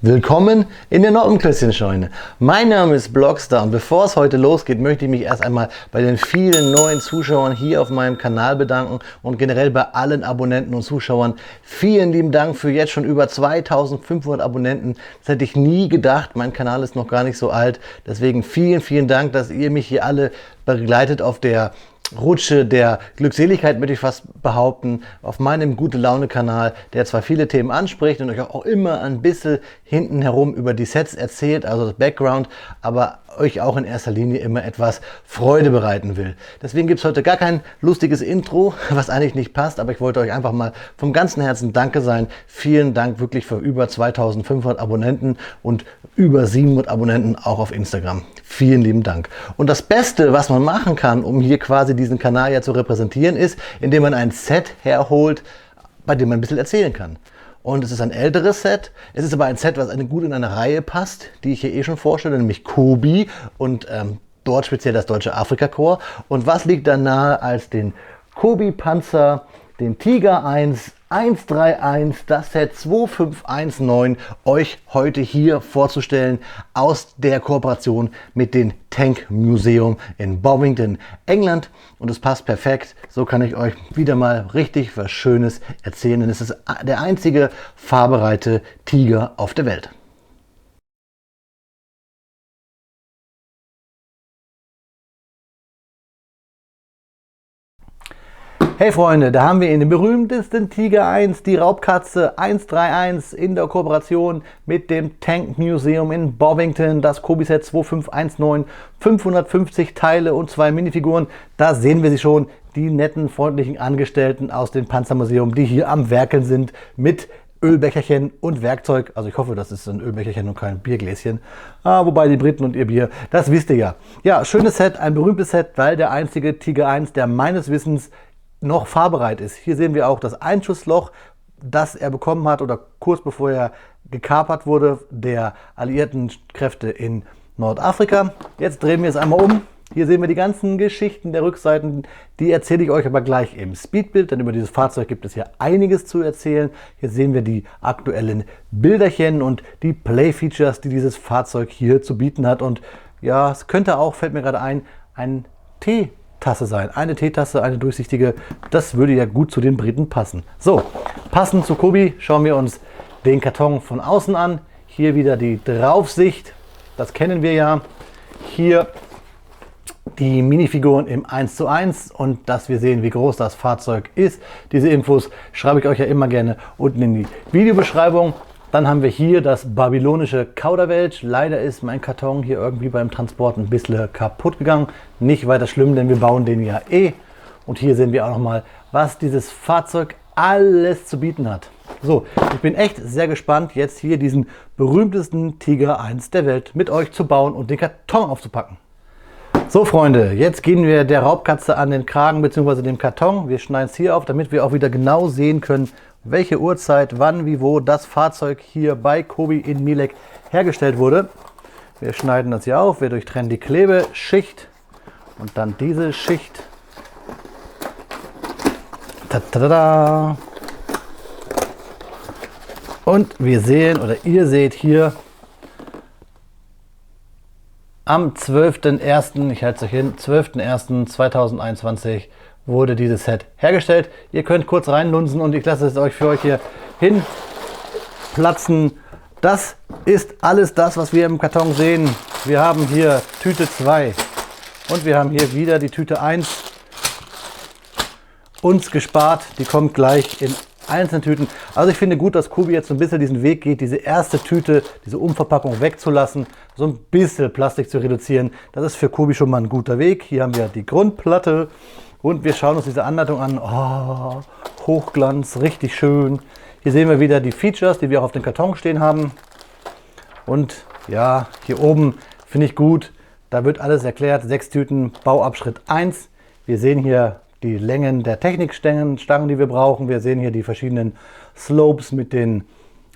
Willkommen in der Noppenklößchenscheune. Mein Name ist Blockstar und bevor es heute losgeht, möchte ich mich erst einmal bei den vielen neuen Zuschauern hier auf meinem Kanal bedanken und generell bei allen Abonnenten und Zuschauern. Vielen lieben Dank für jetzt schon über 2500 Abonnenten. Das hätte ich nie gedacht. Mein Kanal ist noch gar nicht so alt. Deswegen vielen Dank, dass ihr mich hier alle begleitet auf der Rutsche der Glückseligkeit, möchte ich fast behaupten, auf meinem Gute-Laune-Kanal, der zwar viele Themen anspricht und euch auch immer ein bisschen hinten herum über die Sets erzählt, also das Background, aber euch auch in erster Linie immer etwas Freude bereiten will. Deswegen gibt es heute gar kein lustiges Intro, was eigentlich nicht passt, aber ich wollte euch einfach mal vom ganzen Herzen Danke sein. Vielen Dank wirklich für über 2500 Abonnenten und über 700 Abonnenten auch auf Instagram. Vielen lieben Dank. Und das Beste, was man machen kann, um hier quasi diesen Kanal ja zu repräsentieren, ist, indem man ein Set herholt, bei dem man ein bisschen erzählen kann. Und es ist ein älteres Set. Es ist aber ein Set, was gut in eine Reihe passt, die ich hier schon vorstelle, nämlich Kobi und dort speziell das Deutsche Afrika-Korps. Und was liegt da nahe als den Kobi-Panzer, den Tiger 1 131, das Set 2519, euch heute hier vorzustellen aus der Kooperation mit dem Tank Museum in Bovington, England. Und es passt perfekt, so kann ich euch wieder mal richtig was Schönes erzählen, denn es ist der einzige fahrbereite Tiger auf der Welt. Hey Freunde, da haben wir den berühmtesten Tiger 1, die Raubkatze 131 in der Kooperation mit dem Tank Museum in Bovington, das Kobi-Set 2519, 550 Teile und 2 Minifiguren. Da sehen wir sie schon, die netten, freundlichen Angestellten aus dem Panzermuseum, die hier am Werkeln sind mit Ölbecherchen und Werkzeug. Also ich hoffe, das ist ein Ölbecherchen und kein Biergläschen. Wobei die Briten und ihr Bier, das wisst ihr ja. Ja, schönes Set, ein berühmtes Set, weil der einzige Tiger 1, der meines Wissens noch fahrbereit ist. Hier sehen wir auch das Einschussloch, das er bekommen hat oder kurz bevor er gekapert wurde, der alliierten Kräfte in Nordafrika. Jetzt drehen wir es einmal um. Hier sehen wir die ganzen Geschichten der Rückseiten, die erzähle ich euch aber gleich im Speedbild, denn über dieses Fahrzeug gibt es ja einiges zu erzählen. Hier sehen wir die aktuellen Bilderchen und die Play-Features, die dieses Fahrzeug hier zu bieten hat. Und ja, es könnte auch, fällt mir gerade ein Teetasse sein. Eine Teetasse, eine durchsichtige, das würde ja gut zu den Briten passen. So, passend zu Kobi schauen wir uns den Karton von außen an. Hier wieder die Draufsicht, das kennen wir ja. Hier die Minifiguren im 1:1 und dass wir sehen, wie groß das Fahrzeug ist. Diese Infos schreibe ich euch ja immer gerne unten in die Videobeschreibung. Dann haben wir hier das babylonische Kauderwelsch. Leider ist mein Karton hier irgendwie beim Transport ein bisschen kaputt gegangen. Nicht weiter schlimm, denn wir bauen den ja eh. Und hier sehen wir auch nochmal, was dieses Fahrzeug alles zu bieten hat. So, ich bin echt sehr gespannt, jetzt hier diesen berühmtesten Tiger 1 der Welt mit euch zu bauen und den Karton aufzupacken. So Freunde, jetzt gehen wir der Raubkatze an den Kragen bzw. dem Karton. Wir schneiden es hier auf, damit wir auch wieder genau sehen können, welche Uhrzeit, wann, wie, wo das Fahrzeug hier bei Kobi in Mielec hergestellt wurde. Wir schneiden das hier auf, wir durchtrennen die Klebeschicht und dann diese Schicht. Tada! Und wir sehen, oder ihr seht hier, am 12.01., ich halte es euch hin, 12.01.2021 wurde dieses Set hergestellt. Ihr könnt kurz reinlunzen und ich lasse es euch für euch hier hin platzen. Das ist alles das, was wir im Karton sehen. Wir haben hier Tüte 2 und wir haben hier wieder die Tüte 1 uns gespart. Die kommt gleich in einzelnen Tüten. Also ich finde gut, dass Kobi jetzt so ein bisschen diesen Weg geht, diese erste Tüte, diese Umverpackung wegzulassen, so ein bisschen Plastik zu reduzieren. Das ist für Kobi schon mal ein guter Weg. Hier haben wir die Grundplatte und wir schauen uns diese Anleitung an. Oh, Hochglanz, richtig schön. Hier sehen wir wieder die Features, die wir auch auf dem Karton stehen haben. Und ja, hier oben finde ich gut, da wird alles erklärt. 6 Tüten, Bauabschnitt 1. Wir sehen hier die Längen der Technikstangen, die wir brauchen. Wir sehen hier die verschiedenen Slopes mit den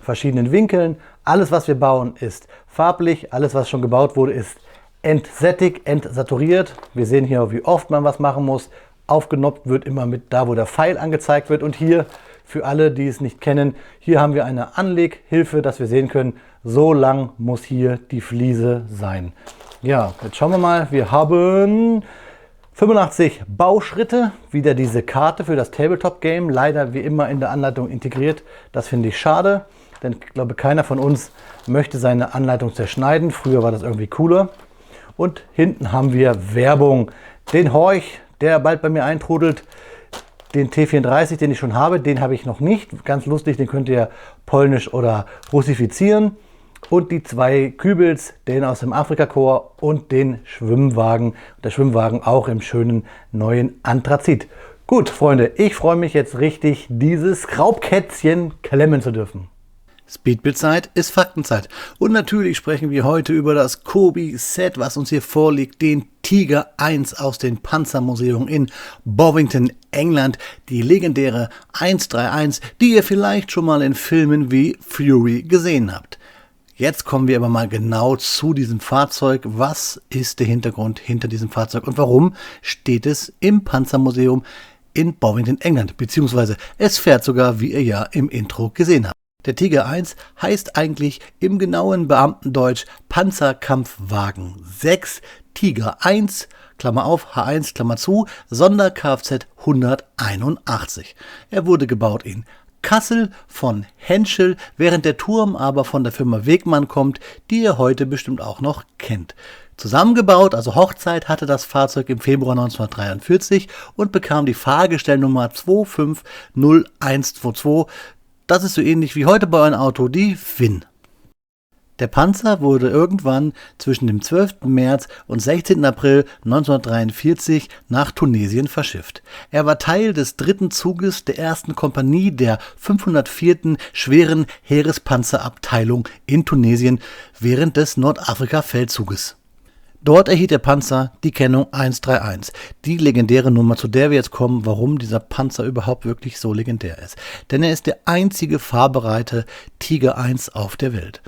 verschiedenen Winkeln. Alles, was wir bauen, ist farblich. Alles, was schon gebaut wurde, ist entsättigt, entsaturiert. Wir sehen hier, wie oft man was machen muss. Aufgenoppt wird immer mit da, wo der Pfeil angezeigt wird. Und hier Für alle, die es nicht kennen, hier haben wir eine Anleghilfe, dass wir sehen können, so lang muss hier die Fliese sein. Ja, jetzt schauen wir mal. Wir haben 85 Bauschritte, wieder diese Karte für das Tabletop-Game, leider wie immer in der Anleitung integriert. Das finde ich schade, denn ich glaube, keiner von uns möchte seine Anleitung zerschneiden. Früher war das irgendwie cooler. Und hinten haben wir Werbung. Den Horch, der bald bei mir eintrudelt. Den T34, den ich schon habe, den habe ich noch nicht. Ganz lustig, den könnt ihr polnisch oder russifizieren. Und die 2 Kübels, den aus dem Afrika-Korps und den Schwimmwagen. Der Schwimmwagen auch im schönen neuen Anthrazit. Gut, Freunde, ich freue mich jetzt richtig, dieses Raubkätzchen klemmen zu dürfen. Speedbit-Zeit ist Faktenzeit. Und natürlich sprechen wir heute über das Kobi-Set, was uns hier vorliegt, den Tiger 1 aus dem Panzermuseum in Bovington, England. Die legendäre 131, die ihr vielleicht schon mal in Filmen wie Fury gesehen habt. Jetzt kommen wir aber mal genau zu diesem Fahrzeug. Was ist der Hintergrund hinter diesem Fahrzeug und warum steht es im Panzermuseum in Bovington, England? Beziehungsweise es fährt sogar, wie ihr ja im Intro gesehen habt. Der Tiger 1 heißt eigentlich im genauen Beamtendeutsch Panzerkampfwagen 6 Tiger 1, Klammer auf, H1, Klammer zu, Sonder-Kfz 181. Er wurde gebaut in Kassel von Henschel, während der Turm aber von der Firma Wegmann kommt, die ihr heute bestimmt auch noch kennt. Zusammengebaut, also Hochzeit, hatte das Fahrzeug im Februar 1943 und bekam die Fahrgestellnummer 250122. Das ist so ähnlich wie heute bei einem Auto, die Finn. Der Panzer wurde irgendwann zwischen dem 12. März und 16. April 1943 nach Tunesien verschifft. Er war Teil des 3. Zuges der 1. Kompanie der 504. Schweren Heerespanzerabteilung in Tunesien während des Nordafrika-Feldzuges. Dort erhielt der Panzer die Kennung 131, die legendäre Nummer, zu der wir jetzt kommen, warum dieser Panzer überhaupt wirklich so legendär ist. Denn er ist der einzige fahrbereite Tiger 1 auf der Welt.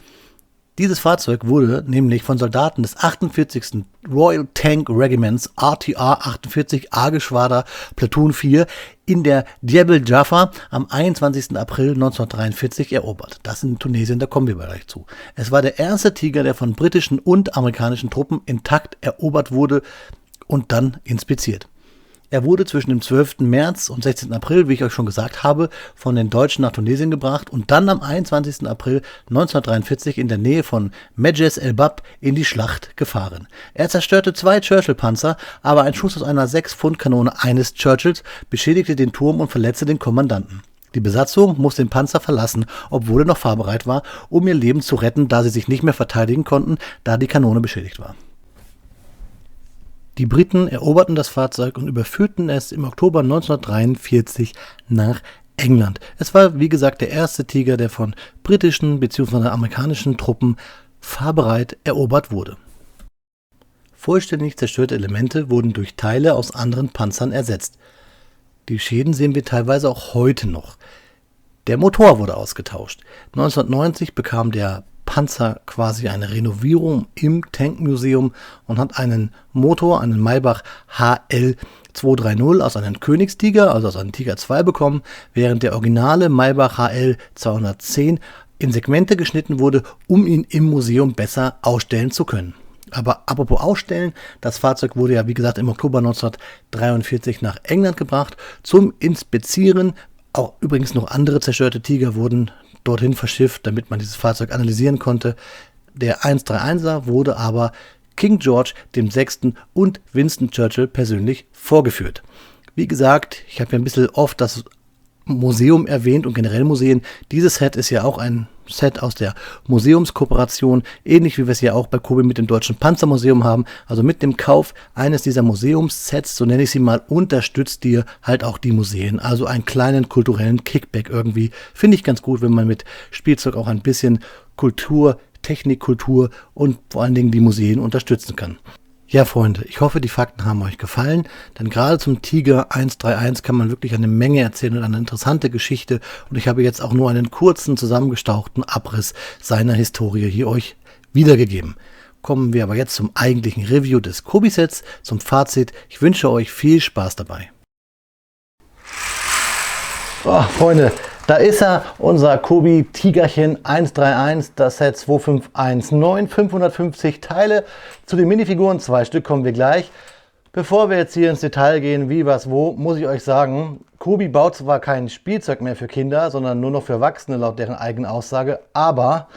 Dieses Fahrzeug wurde nämlich von Soldaten des 48. Royal Tank Regiments RTR 48 A-Geschwader Platoon 4 in der Djebel Jaffa am 21. April 1943 erobert. Das in Tunesien, da kommen wir gleich zu. Es war der erste Tiger, der von britischen und amerikanischen Truppen intakt erobert wurde und dann inspiziert. Er wurde zwischen dem 12. März und 16. April, wie ich euch schon gesagt habe, von den Deutschen nach Tunesien gebracht und dann am 21. April 1943 in der Nähe von Medjes El Bab in die Schlacht gefahren. Er zerstörte 2 Churchill-Panzer, aber ein Schuss aus einer 6-Pfund-Kanone eines Churchills beschädigte den Turm und verletzte den Kommandanten. Die Besatzung musste den Panzer verlassen, obwohl er noch fahrbereit war, um ihr Leben zu retten, da sie sich nicht mehr verteidigen konnten, da die Kanone beschädigt war. Die Briten eroberten das Fahrzeug und überführten es im Oktober 1943 nach England. Es war, wie gesagt, der erste Tiger, der von britischen bzw. amerikanischen Truppen fahrbereit erobert wurde. Vollständig zerstörte Elemente wurden durch Teile aus anderen Panzern ersetzt. Die Schäden sehen wir teilweise auch heute noch. Der Motor wurde ausgetauscht. 1990 bekam der Panzer quasi eine Renovierung im Tankmuseum und hat einen Motor, einen Maybach HL 230 aus einem Königstiger, also aus einem Tiger 2 bekommen, während der originale Maybach HL 210 in Segmente geschnitten wurde, um ihn im Museum besser ausstellen zu können. Aber apropos ausstellen, das Fahrzeug wurde ja wie gesagt im Oktober 1943 nach England gebracht zum Inspizieren. Auch übrigens noch andere zerstörte Tiger wurden dorthin verschifft, damit man dieses Fahrzeug analysieren konnte. Der 131er wurde aber King George VI. Und Winston Churchill persönlich vorgeführt. Wie gesagt, ich habe ja ein bisschen oft das Museum erwähnt und generell Museen. Dieses Set ist ja auch ein Set aus der Museumskooperation, ähnlich wie wir es ja auch bei Kobi mit dem Deutschen Panzermuseum haben. Also mit dem Kauf eines dieser Museumssets, so nenne ich sie mal, unterstützt ihr halt auch die Museen. Also einen kleinen kulturellen Kickback irgendwie. Finde ich ganz gut, wenn man mit Spielzeug auch ein bisschen Kultur, Technikkultur und vor allen Dingen die Museen unterstützen kann. Ja, Freunde, ich hoffe, die Fakten haben euch gefallen, denn gerade zum Tiger 131 kann man wirklich eine Menge erzählen und eine interessante Geschichte und ich habe jetzt auch nur einen kurzen, zusammengestauchten Abriss seiner Historie hier euch wiedergegeben. Kommen wir aber jetzt zum eigentlichen Review des Kobi-Sets, zum Fazit. Ich wünsche euch viel Spaß dabei. Oh, Freunde, Da ist er, unser Kobi Tigerchen 131, das Set 2519, 550 Teile. Zu den Minifiguren, 2 Stück, kommen wir gleich. Bevor wir jetzt hier ins Detail gehen, wie, was, wo, muss ich euch sagen, Kobi baut zwar kein Spielzeug mehr für Kinder, sondern nur noch für Erwachsene, laut deren eigenen Aussage, aber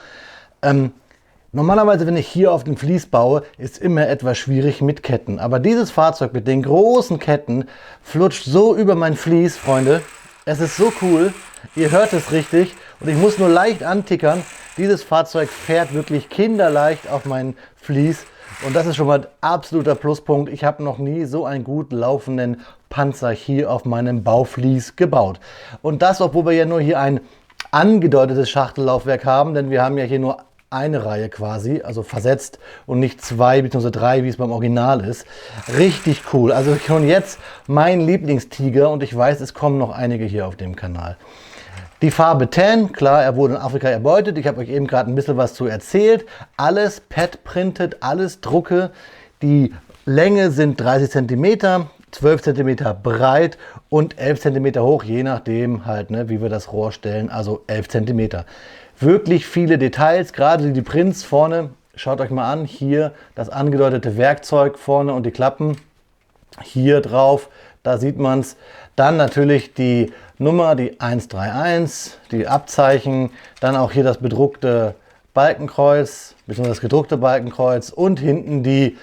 normalerweise, wenn ich hier auf dem Vlies baue, ist immer etwas schwierig mit Ketten. Aber dieses Fahrzeug mit den großen Ketten flutscht so über mein Vlies, Freunde. Es ist so cool. Ihr hört es richtig. Und ich muss nur leicht antickern. Dieses Fahrzeug fährt wirklich kinderleicht auf mein Vlies. Und das ist schon mal ein absoluter Pluspunkt. Ich habe noch nie so einen gut laufenden Panzer hier auf meinem Bauvlies gebaut. Und das, obwohl wir ja nur hier ein angedeutetes Schachtellaufwerk haben. Denn wir haben ja hier nur eine Reihe quasi, also versetzt und nicht 2 bzw. 3, wie es beim Original ist. Richtig cool. Also schon jetzt mein Lieblingstiger und ich weiß, es kommen noch einige hier auf dem Kanal. Die Farbe Tan, klar, er wurde in Afrika erbeutet. Ich habe euch eben gerade ein bisschen was zu erzählt. Alles pad-printed, alles Drucke. Die Länge sind 30 cm, 12 cm breit und 11 cm hoch, je nachdem halt, ne, wie wir das Rohr stellen, also 11 cm. Wirklich viele Details, gerade die Prints vorne, schaut euch mal an, hier das angedeutete Werkzeug vorne und die Klappen, hier drauf, da sieht man es. Dann natürlich die Nummer, die 131, die Abzeichen, dann auch hier das bedruckte Balkenkreuz, bzw. das gedruckte Balkenkreuz und hinten die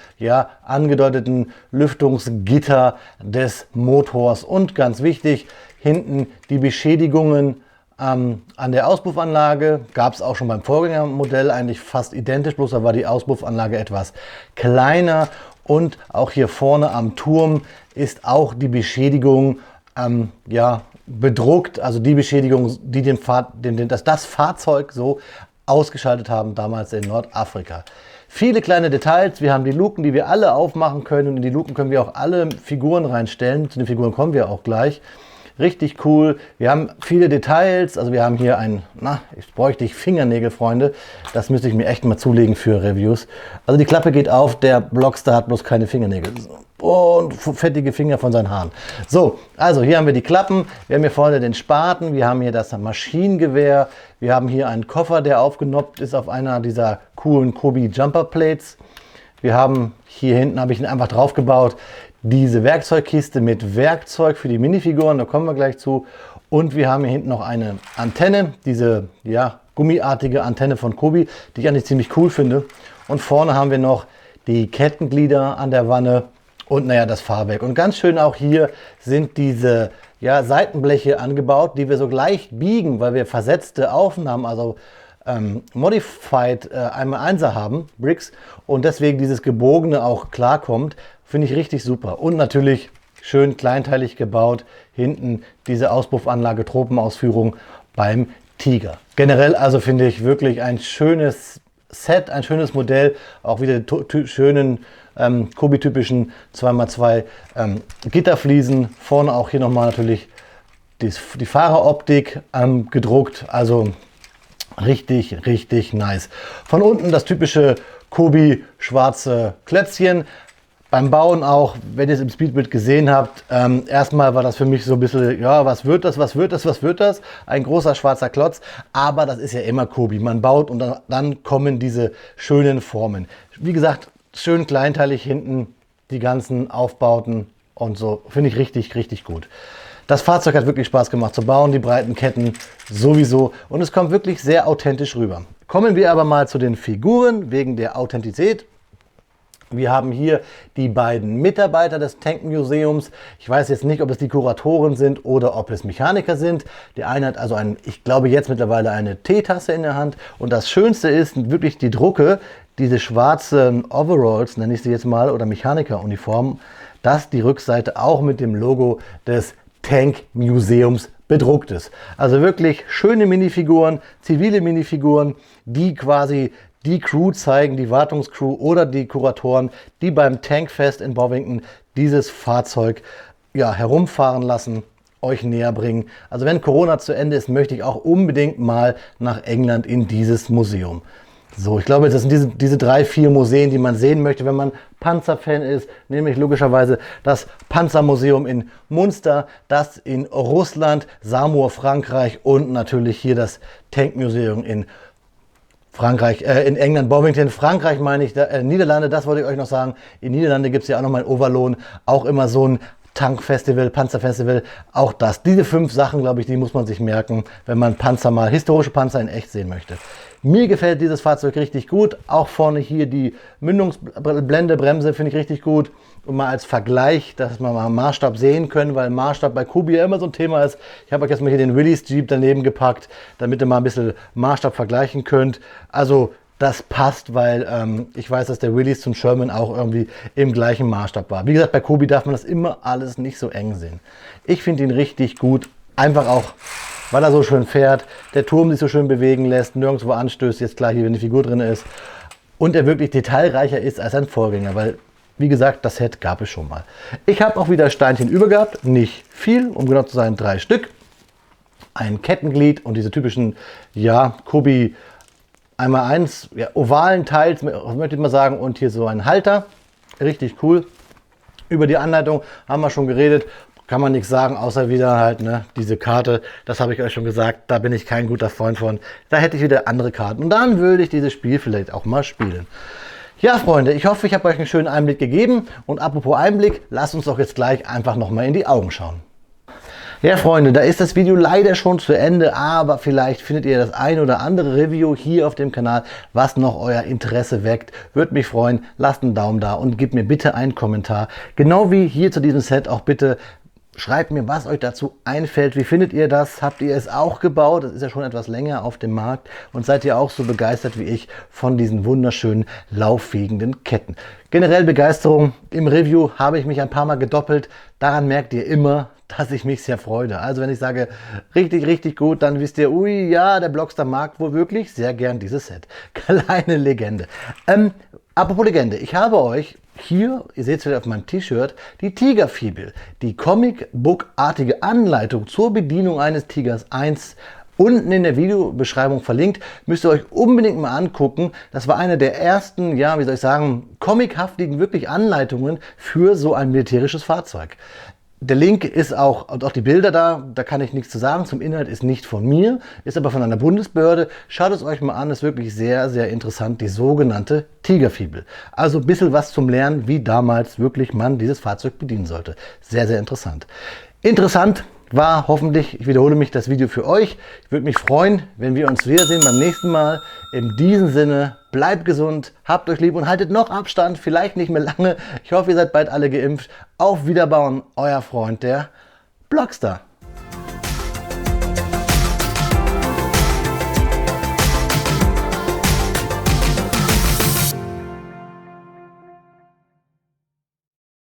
angedeuteten Lüftungsgitter des Motors und ganz wichtig, hinten die Beschädigungen an der Auspuffanlage. Gab es auch schon beim Vorgängermodell, eigentlich fast identisch, bloß da war die Auspuffanlage etwas kleiner. Und auch hier vorne am Turm ist auch die Beschädigung bedruckt, also die Beschädigung, die das Fahrzeug so ausgeschaltet haben, damals in Nordafrika. Viele kleine Details, wir haben die Luken, die wir alle aufmachen können und in die Luken können wir auch alle Figuren reinstellen. Zu den Figuren kommen wir auch gleich. Richtig cool. Wir haben viele Details. Also wir haben hier ich bräuchte Fingernägel, Freunde. Das müsste ich mir echt mal zulegen für Reviews. Also die Klappe geht auf, der Blockstar hat bloß keine Fingernägel. Und fettige Finger von seinen Haaren. So, also hier haben wir die Klappen. Wir haben hier vorne den Spaten. Wir haben hier das Maschinengewehr. Wir haben hier einen Koffer, der aufgenoppt ist auf einer dieser coolen Kobi Jumper Plates. Wir haben hier hinten, habe ich ihn einfach drauf gebaut, diese Werkzeugkiste mit Werkzeug für die Minifiguren, da kommen wir gleich zu. Und wir haben hier hinten noch eine Antenne, diese gummiartige Antenne von Kobi, die ich eigentlich ziemlich cool finde. Und vorne haben wir noch die Kettenglieder an der Wanne und das Fahrwerk. Und ganz schön auch hier sind diese Seitenbleche angebaut, die wir so leicht biegen, weil wir versetzte Aufnahmen, also Modified 1x1er haben, Bricks, und deswegen dieses Gebogene auch klarkommt. Finde ich richtig super. Und natürlich schön kleinteilig gebaut. Hinten diese Auspuffanlage, Tropenausführung beim Tiger. Generell also finde ich wirklich ein schönes Set, ein schönes Modell. Auch wieder die schönen Kobi-typischen 2x2 Gitterfliesen. Vorne auch hier nochmal natürlich die Fahreroptik gedruckt. Also richtig, richtig nice. Von unten das typische Kobi schwarze Klötzchen. Beim Bauen auch, wenn ihr es im Speedbild gesehen habt, erstmal war das für mich so ein bisschen, was wird das, was wird das, was wird das? Ein großer schwarzer Klotz, aber das ist ja immer Kobi. Man baut und dann kommen diese schönen Formen. Wie gesagt, schön kleinteilig hinten die ganzen Aufbauten und so, finde ich richtig, richtig gut. Das Fahrzeug hat wirklich Spaß gemacht zu bauen, die breiten Ketten sowieso und es kommt wirklich sehr authentisch rüber. Kommen wir aber mal zu den Figuren wegen der Authentizität. Wir haben hier die beiden Mitarbeiter des Tank Museums. Ich weiß jetzt nicht, ob es die Kuratoren sind oder ob es Mechaniker sind. Der eine hat also ich glaube jetzt mittlerweile eine Teetasse in der Hand. Und das Schönste ist wirklich die Drucke, diese schwarzen Overalls, nenne ich sie jetzt mal, oder Mechanikeruniformen, dass die Rückseite auch mit dem Logo des Tank Museums bedruckt ist. Also wirklich schöne Minifiguren, zivile Minifiguren, die quasi die Crew zeigen, die Wartungscrew oder die Kuratoren, die beim Tankfest in Bovington dieses Fahrzeug herumfahren lassen, euch näher bringen. Also wenn Corona zu Ende ist, möchte ich auch unbedingt mal nach England in dieses Museum. So, ich glaube, das sind diese 3, 4 Museen, die man sehen möchte, wenn man Panzerfan ist, nämlich logischerweise das Panzermuseum in Munster, das in Russland, Samoa, Frankreich und natürlich hier das Tankmuseum in Frankreich, in England, Bovington, Frankreich meine ich, Niederlande, das wollte ich euch noch sagen. In Niederlande gibt es ja auch nochmal in Overloon auch immer so ein Tankfestival, Panzerfestival, auch das. Diese 5 Sachen, glaube ich, die muss man sich merken, wenn man historische Panzer in echt sehen möchte. Mir gefällt dieses Fahrzeug richtig gut, auch vorne hier die Mündungsblende, Bremse finde ich richtig gut. Und mal als Vergleich, dass wir mal einen Maßstab sehen können, weil Maßstab bei Kubi ja immer so ein Thema ist. Ich habe euch jetzt mal hier den Willys Jeep daneben gepackt, damit ihr mal ein bisschen Maßstab vergleichen könnt. Also das passt, weil ich weiß, dass der Willys zum Sherman auch irgendwie im gleichen Maßstab war. Wie gesagt, bei Kubi darf man das immer alles nicht so eng sehen. Ich finde ihn richtig gut, einfach auch, weil er so schön fährt, der Turm sich so schön bewegen lässt, nirgendwo anstößt, jetzt klar hier, wenn die Figur drin ist. Und er wirklich detailreicher ist als sein Vorgänger, weil, wie gesagt, das Set gab es schon mal. Ich habe auch wieder Steinchen über gehabt, nicht viel, um genau zu sein 3 Stück. Ein Kettenglied und diese typischen, ja, Kubi einmal 1, ja, ovalen Teils, möchte ich mal sagen, und hier so ein Halter. Richtig cool. Über die Anleitung haben wir schon geredet. Kann man nichts sagen, außer wieder halt, ne, diese Karte. Das habe ich euch schon gesagt, da bin ich kein guter Freund von. Da hätte ich wieder andere Karten. Und dann würde ich dieses Spiel vielleicht auch mal spielen. Ja, Freunde, ich hoffe, ich habe euch einen schönen Einblick gegeben. Und apropos Einblick, lasst uns doch jetzt gleich einfach nochmal in die Augen schauen. Ja, Freunde, da ist das Video leider schon zu Ende, aber vielleicht findet ihr das ein oder andere Review hier auf dem Kanal, was noch euer Interesse weckt. Würde mich freuen, lasst einen Daumen da und gebt mir bitte einen Kommentar. Genau wie hier zu diesem Set auch bitte schreibt mir, was euch dazu einfällt. Wie findet ihr das? Habt ihr es auch gebaut? Das ist ja schon etwas länger auf dem Markt. Und seid ihr auch so begeistert wie ich von diesen wunderschönen lauffähigen Ketten? Generell Begeisterung. Im Review habe ich mich ein paar Mal gedoppelt. Daran merkt ihr immer, dass ich mich sehr freue. Also wenn ich sage, richtig, richtig gut, dann wisst ihr, ui, ja, der Blockstar mag wohl wirklich sehr gern dieses Set. Kleine Legende. Apropos Legende, ich habe euch hier, ihr seht es wieder auf meinem T-Shirt, die Tigerfibel, die Comicbook-artige Anleitung zur Bedienung eines Tigers 1 unten in der Videobeschreibung verlinkt. Müsst ihr euch unbedingt mal angucken. Das war eine der ersten, ja, wie soll ich sagen, comichaftigen wirklich Anleitungen für so ein militärisches Fahrzeug. Der Link ist auch, und auch die Bilder da kann ich nichts zu sagen. Zum Inhalt ist nicht von mir, ist aber von einer Bundesbehörde. Schaut es euch mal an, ist wirklich sehr, sehr interessant, die sogenannte Tigerfibel. Also ein bisschen was zum Lernen, wie damals wirklich man dieses Fahrzeug bedienen sollte. Sehr, sehr interessant. Interessant war hoffentlich, ich wiederhole mich, das Video für euch. Ich würde mich freuen, wenn wir uns wiedersehen beim nächsten Mal. In diesem Sinne, bleibt gesund, habt euch lieb und haltet noch Abstand, vielleicht nicht mehr lange. Ich hoffe, ihr seid bald alle geimpft. Auf Wiederbauen, euer Freund, der Blockstar.